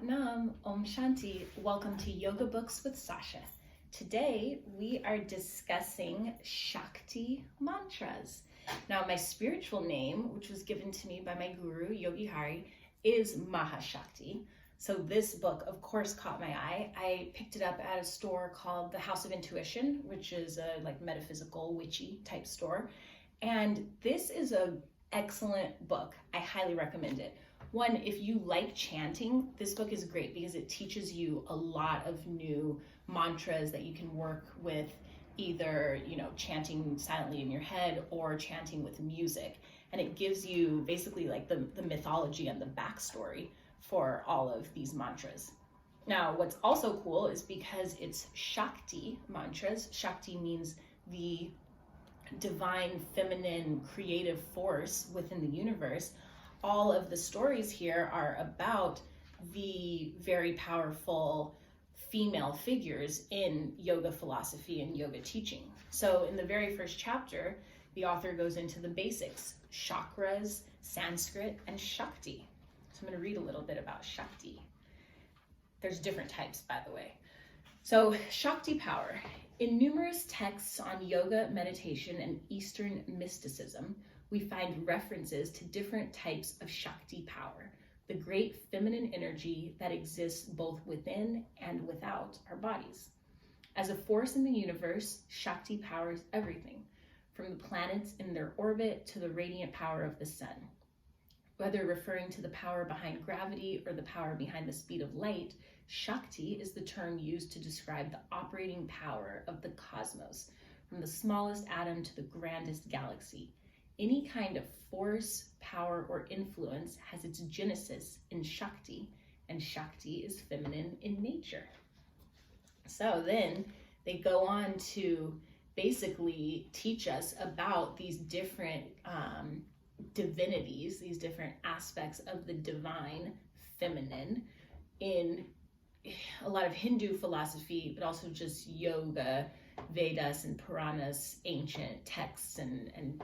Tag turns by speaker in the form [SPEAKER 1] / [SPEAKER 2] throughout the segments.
[SPEAKER 1] Nam, Om Shanti. Welcome to Yoga Books with Sacha. Today we are discussing Shakti mantras. Now my spiritual name, which was given to me by my guru, Yogi Hari, is Mahashakti. So this book, of course, caught my eye. I picked it up at a store called the House of Intuition, which is a metaphysical, witchy type store. And this is an excellent book. I highly recommend it. One, if you like chanting, this book is great because it teaches you a lot of new mantras that you can work with, either, chanting silently in your head or chanting with music. And it gives you basically the mythology and the backstory for all of these mantras. Now, what's also cool is because it's Shakti mantras. Shakti means the divine, feminine, creative force within the universe. All of the stories here are about the very powerful female figures in yoga philosophy and yoga teaching. So in the very first chapter, the author goes into the basics: chakras, Sanskrit, and Shakti. So I'm going to read a little bit about Shakti. There's different types, by the way. So Shakti power. In numerous texts on yoga, meditation, and Eastern mysticism, we find references to different types of Shakti power, the great feminine energy that exists both within and without our bodies. As a force in the universe, Shakti powers everything, from the planets in their orbit to the radiant power of the sun. Whether referring to the power behind gravity or the power behind the speed of light, Shakti is the term used to describe the operating power of the cosmos, from the smallest atom to the grandest galaxy. Any kind of force, power, or influence has its genesis in Shakti, and Shakti is feminine in nature. So then they go on to basically teach us about these different divinities, these different aspects of the divine feminine in a lot of Hindu philosophy, but also just yoga, Vedas and Puranas, ancient texts and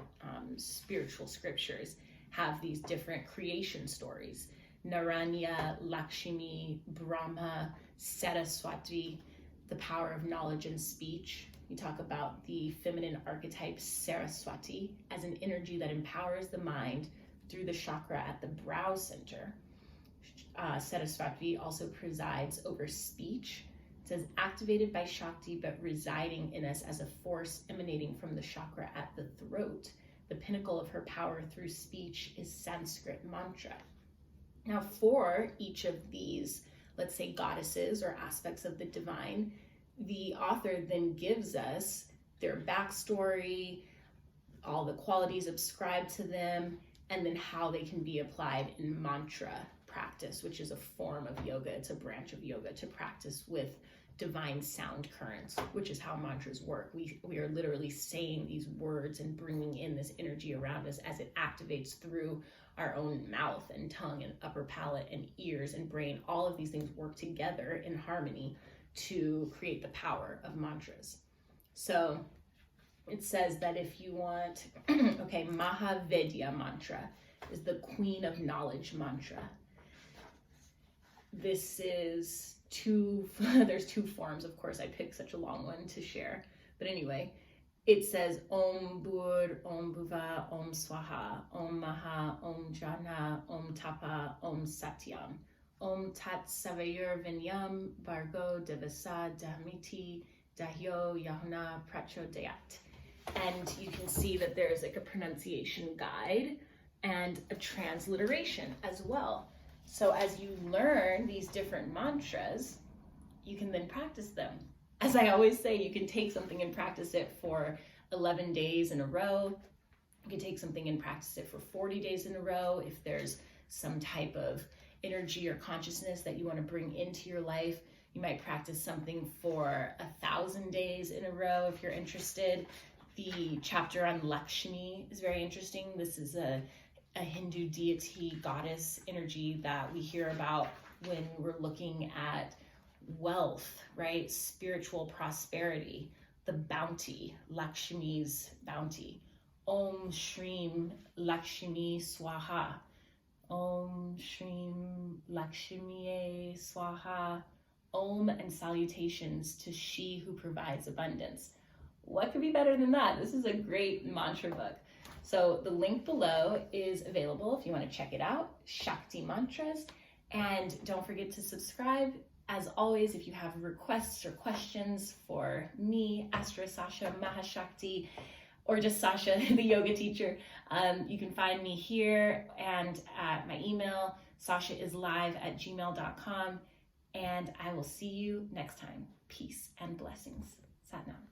[SPEAKER 1] spiritual scriptures have these different creation stories. Narayana, Lakshmi, Brahma, Saraswati, the power of knowledge and speech. We talk about the feminine archetype Saraswati as an energy that empowers the mind through the chakra at the brow center. Saraswati also presides over speech. It says activated by Shakti but residing in us as a force emanating from the chakra at the throat. The pinnacle of her power through speech is Sanskrit mantra. Now for each of these, let's say, goddesses or aspects of the divine, the author then gives us their backstory, all the qualities ascribed to them, and then how they can be applied in mantra practice, which is a form of yoga. It's a branch of yoga to practice with divine sound currents, which is how mantras work. We are literally saying these words and bringing in this energy around us as it activates through our own mouth and tongue and upper palate and ears and brain. All of these things work together in harmony to create the power of mantras. So it says that if you want, okay, Mahavedya mantra is the Queen of Knowledge mantra. This is there's two forms, of course. I picked such a long one to share. But anyway, it says Om Bur, Om Bhuva, Om Swaha, Om Maha, Om Jana, Om Tapa, Om Satyam, Om Tat Savayur Vinyam, Bargo Devasa Dhamiti, Dahyo Yahuna Prachodayat. And you can see that there's a pronunciation guide and a transliteration as well. So as you learn these different mantras, you can then practice them. As I always say, you can take something and practice it for 11 days in a row. You can take something and practice it for 40 days in a row. If there's some type of energy or consciousness that you want to bring into your life, you might practice something for 1,000 days in a row if you're interested. The chapter on Lakshmi is very interesting. This is a Hindu deity, goddess energy that we hear about when we're looking at wealth, right? Spiritual prosperity, the bounty, Lakshmi's bounty. Om Shrim Lakshmi Swaha. Om Shrim Lakshmiye Swaha. Om and salutations to she who provides abundance. What could be better than that? This is a great mantra book. So the link below is available if you want to check it out, Shakti Mantras. And don't forget to subscribe. As always, if you have requests or questions for me, Astra, Sacha, Mahashakti, or just Sacha, the yoga teacher, you can find me here and at my email, sashaislive@gmail.com. And I will see you next time. Peace and blessings. Sat Nam.